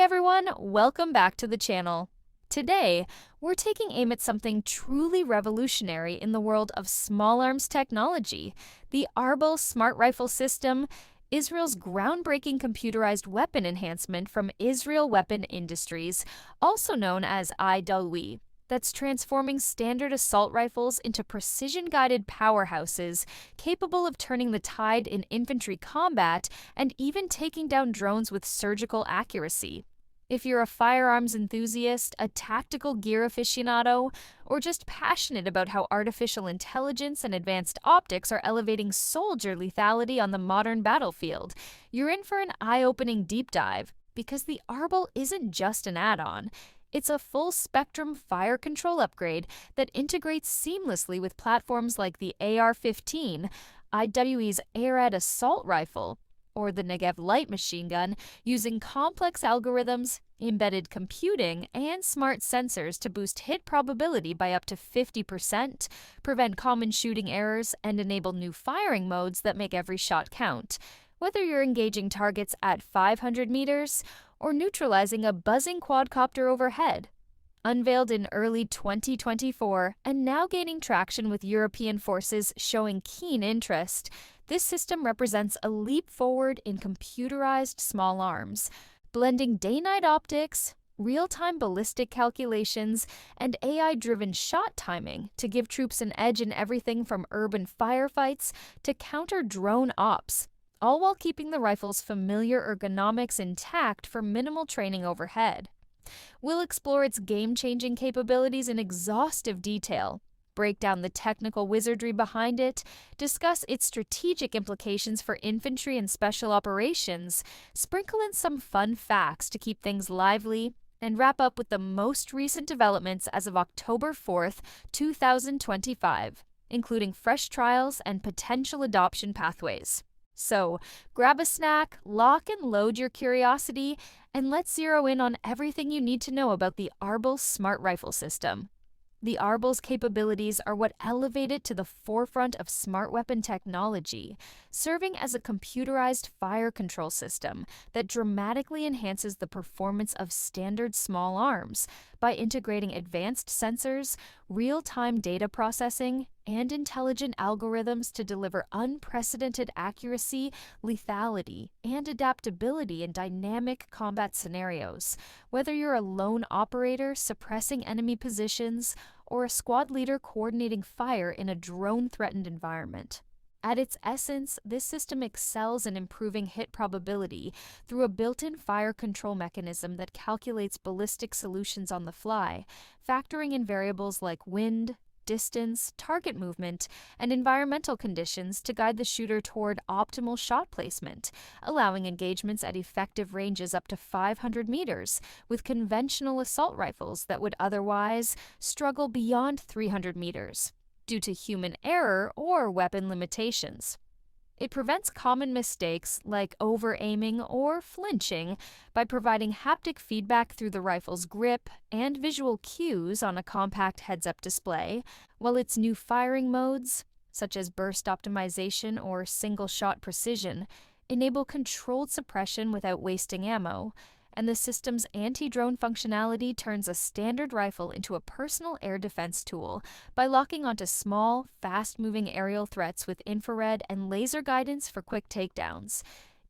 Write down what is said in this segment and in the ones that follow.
everyone, welcome back to the channel. Today, we're taking aim at something truly revolutionary in the world of small arms technology, the Arbel Smart Rifle System, Israel's groundbreaking computerized weapon enhancement from Israel Weapon Industries, also known as IWE, that's transforming standard assault rifles into precision-guided powerhouses capable of turning the tide in infantry combat and even taking down drones with surgical accuracy. If you're a firearms enthusiast, a tactical gear aficionado, or just passionate about how artificial intelligence and advanced optics are elevating soldier lethality on the modern battlefield, you're in for an eye-opening deep dive, because the Arbal isn't just an add-on. It's a full-spectrum fire control upgrade that integrates seamlessly with platforms like the AR-15, IWE's ARAD assault rifle, or the Negev light machine gun, using complex algorithms, embedded computing, and smart sensors to boost hit probability by up to 50%, prevent common shooting errors, and enable new firing modes that make every shot count. Whether you're engaging targets at 500 meters or neutralizing a buzzing quadcopter overhead. Unveiled in early 2024 and now gaining traction with European forces showing keen interest, this system represents a leap forward in computerized small arms, blending day-night optics, real-time ballistic calculations, and AI-driven shot timing to give troops an edge in everything from urban firefights to counter-drone ops, all while keeping the rifle's familiar ergonomics intact for minimal training overhead. We'll explore its game-changing capabilities in exhaustive detail, break down the technical wizardry behind it, discuss its strategic implications for infantry and special operations, sprinkle in some fun facts to keep things lively, and wrap up with the most recent developments as of October 4th, 2025, including fresh trials and potential adoption pathways. So, grab a snack, lock and load your curiosity, and let's zero in on everything you need to know about the Arbel Smart Rifle System. The Arbel's capabilities are what elevate it to the forefront of smart weapon technology, serving as a computerized fire control system that dramatically enhances the performance of standard small arms by integrating advanced sensors, real-time data processing, and intelligent algorithms to deliver unprecedented accuracy, lethality, and adaptability in dynamic combat scenarios. Whether you're a lone operator suppressing enemy positions or a squad leader coordinating fire in a drone-threatened environment. At its essence, this system excels in improving hit probability through a built-in fire control mechanism that calculates ballistic solutions on the fly, factoring in variables like wind, distance, target movement, and environmental conditions to guide the shooter toward optimal shot placement, allowing engagements at effective ranges up to 500 meters with conventional assault rifles that would otherwise struggle beyond 300 meters due to human error or weapon limitations. It prevents common mistakes like over-aiming or flinching by providing haptic feedback through the rifle's grip and visual cues on a compact heads-up display, while its new firing modes, such as burst optimization or single-shot precision, enable controlled suppression without wasting ammo, and the system's anti-drone functionality turns a standard rifle into a personal air defense tool by locking onto small, fast-moving aerial threats with infrared and laser guidance for quick takedowns.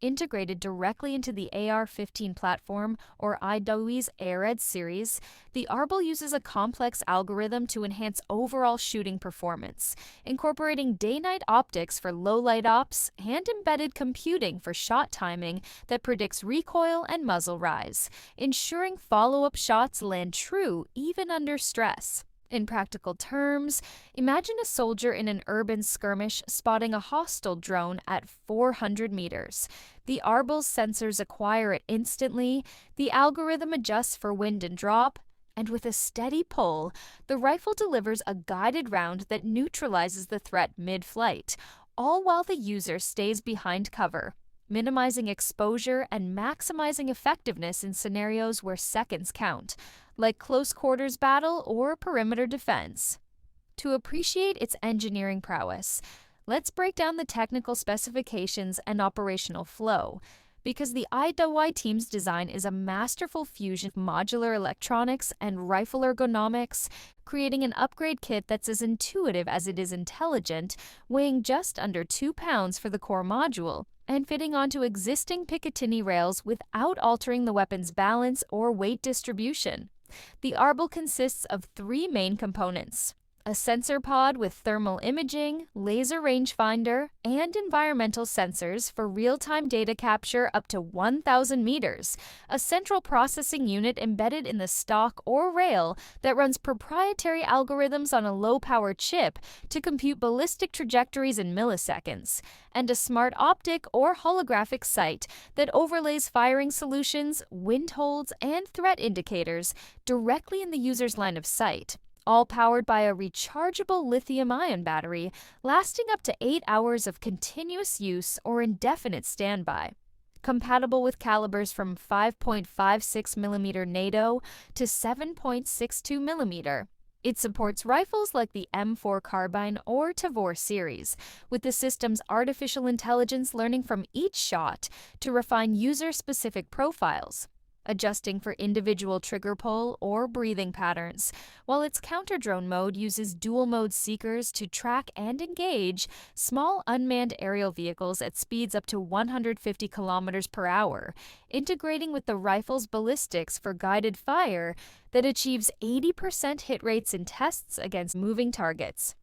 Integrated directly into the AR-15 platform or IWE's ARAD series, the Arbal uses a complex algorithm to enhance overall shooting performance, incorporating day-night optics for low-light ops and embedded computing for shot timing that predicts recoil and muzzle rise, ensuring follow-up shots land true even under stress. In practical terms, imagine a soldier in an urban skirmish spotting a hostile drone at 400 meters. The Arbel's sensors acquire it instantly, the algorithm adjusts for wind and drop, and with a steady pull, the rifle delivers a guided round that neutralizes the threat mid-flight, all while the user stays behind cover, minimizing exposure and maximizing effectiveness in scenarios where seconds count, like close quarters battle or perimeter defense. To appreciate its engineering prowess, let's break down the technical specifications and operational flow, because the IWI team's design is a masterful fusion of modular electronics and rifle ergonomics, creating an upgrade kit that's as intuitive as it is intelligent, weighing just under 2 pounds for the core module, and fitting onto existing Picatinny rails without altering the weapon's balance or weight distribution. The Arbal consists of 3 main components: a sensor pod with thermal imaging, laser rangefinder, and environmental sensors for real-time data capture up to 1,000 meters, a central processing unit embedded in the stock or rail that runs proprietary algorithms on a low-power chip to compute ballistic trajectories in milliseconds, and a smart optic or holographic sight that overlays firing solutions, wind holds, and threat indicators directly in the user's line of sight, all powered by a rechargeable lithium-ion battery lasting up to 8 hours of continuous use or indefinite standby. Compatible with calibers from 5.56mm NATO to 7.62mm. It supports rifles like the M4 carbine or Tavor series, with the system's artificial intelligence learning from each shot to refine user-specific profiles, adjusting for individual trigger pull or breathing patterns, while its counter-drone mode uses dual-mode seekers to track and engage small unmanned aerial vehicles at speeds up to 150 kilometers per hour, integrating with the rifle's ballistics for guided fire that achieves 80% hit rates in tests against moving targets.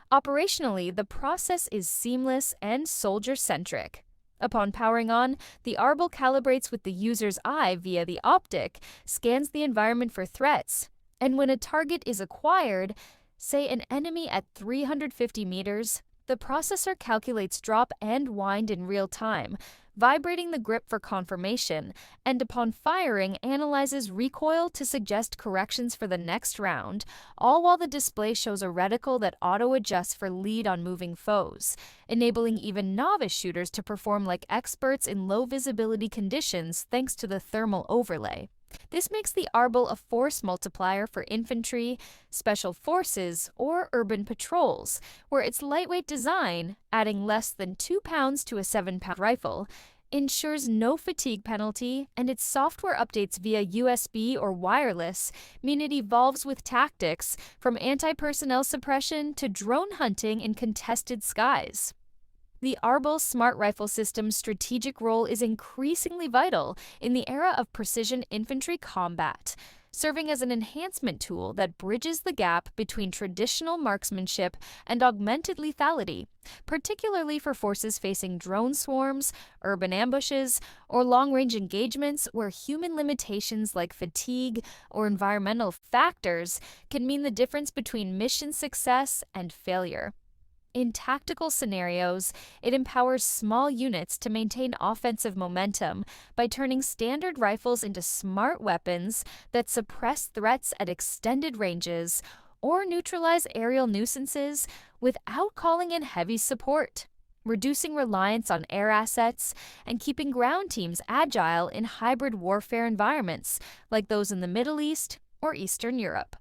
Operationally, the process is seamless and soldier-centric. Upon powering on, the Arbal calibrates with the user's eye via the optic, scans the environment for threats, and when a target is acquired, say an enemy at 350 meters, the processor calculates drop and wind in real time, vibrating the grip for confirmation, and upon firing analyzes recoil to suggest corrections for the next round, all while the display shows a reticle that auto-adjusts for lead on moving foes, enabling even novice shooters to perform like experts in low-visibility conditions thanks to the thermal overlay. This makes the Arbal a force multiplier for infantry, special forces, or urban patrols, where its lightweight design, adding less than 2 pounds to a 7-pound rifle, ensures no fatigue penalty, and its software updates via USB or wireless mean it evolves with tactics, from anti-personnel suppression to drone hunting in contested skies. The Arbal Smart Rifle System's strategic role is increasingly vital in the era of precision infantry combat, serving as an enhancement tool that bridges the gap between traditional marksmanship and augmented lethality, particularly for forces facing drone swarms, urban ambushes, or long-range engagements where human limitations like fatigue or environmental factors can mean the difference between mission success and failure. In tactical scenarios, it empowers small units to maintain offensive momentum by turning standard rifles into smart weapons that suppress threats at extended ranges or neutralize aerial nuisances without calling in heavy support, reducing reliance on air assets and keeping ground teams agile in hybrid warfare environments like those in the Middle East or Eastern Europe.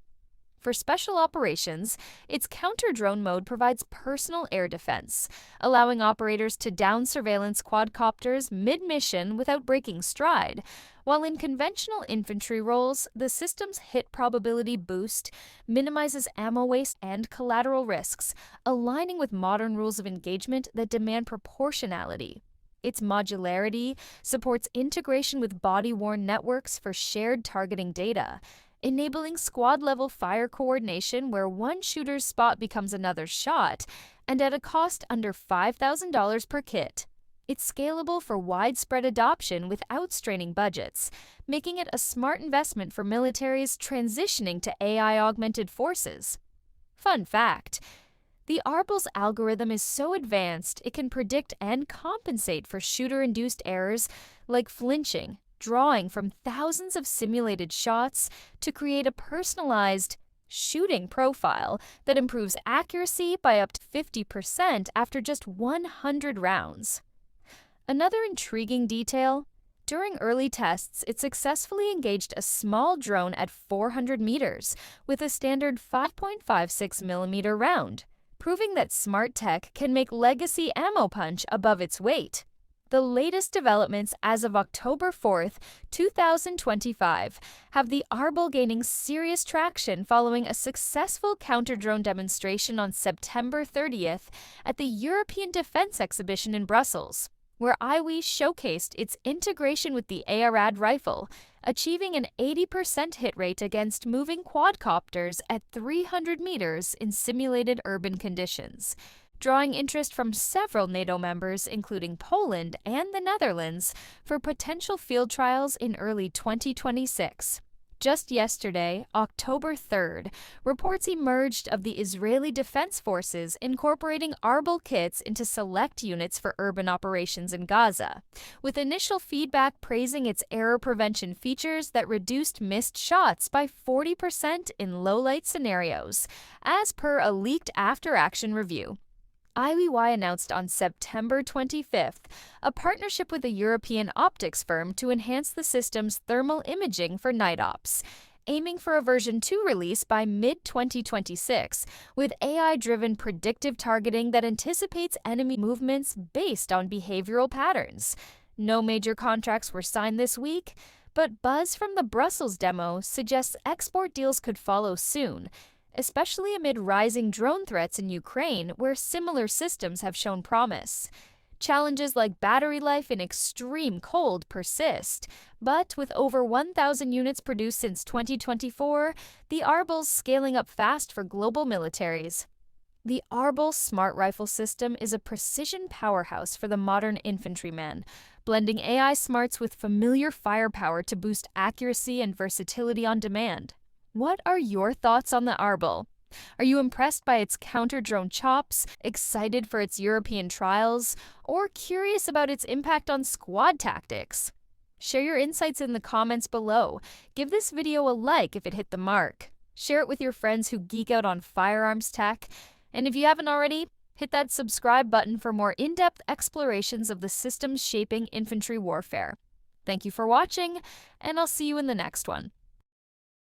For special operations, its counter-drone mode provides personal air defense, allowing operators to down surveillance quadcopters mid-mission without breaking stride, while in conventional infantry roles, the system's hit probability boost minimizes ammo waste and collateral risks, aligning with modern rules of engagement that demand proportionality. Its modularity supports integration with body-worn networks for shared targeting data, enabling squad-level fire coordination where one shooter's spot becomes another shot, and at a cost under $5,000 per kit. It's scalable for widespread adoption without straining budgets, making it a smart investment for militaries transitioning to AI-augmented forces. Fun fact: the Arbal's algorithm is so advanced it can predict and compensate for shooter-induced errors like flinching, drawing from thousands of simulated shots to create a personalized shooting profile that improves accuracy by up to 50% after just 100 rounds. Another intriguing detail: during early tests, it successfully engaged a small drone at 400 meters with a standard 5.56mm round, proving that smart tech can make legacy ammo punch above its weight. The latest developments as of October 4th, 2025, have the Arbal gaining serious traction following a successful counter-drone demonstration on September 30th at the European Defense Exhibition in Brussels, where IWE showcased its integration with the ARAD rifle, achieving an 80% hit rate against moving quadcopters at 300 meters in simulated urban conditions, drawing interest from several NATO members, including Poland and the Netherlands, for potential field trials in early 2026. Just yesterday, October 3rd, reports emerged of the Israeli Defense Forces incorporating Arbal kits into select units for urban operations in Gaza, with initial feedback praising its error prevention features that reduced missed shots by 40% in low-light scenarios, as per a leaked after-action review. IWE announced on September 25th a partnership with a European optics firm to enhance the system's thermal imaging for night ops, aiming for a version 2 release by mid-2026, with AI-driven predictive targeting that anticipates enemy movements based on behavioral patterns. No major contracts were signed this week, but buzz from the Brussels demo suggests export deals could follow soon, especially amid rising drone threats in Ukraine, where similar systems have shown promise. Challenges like battery life in extreme cold persist, but with over 1,000 units produced since 2024, the Arbal's scaling up fast for global militaries. The Arbel Smart Rifle System is a precision powerhouse for the modern infantryman, blending AI smarts with familiar firepower to boost accuracy and versatility on demand. What are your thoughts on the Arbal? Are you impressed by its counter-drone chops, excited for its European trials, or curious about its impact on squad tactics? Share your insights in the comments below. Give this video a like if it hit the mark. Share it with your friends who geek out on firearms tech. And if you haven't already, hit that subscribe button for more in-depth explorations of the systems shaping infantry warfare. Thank you for watching, and I'll see you in the next one.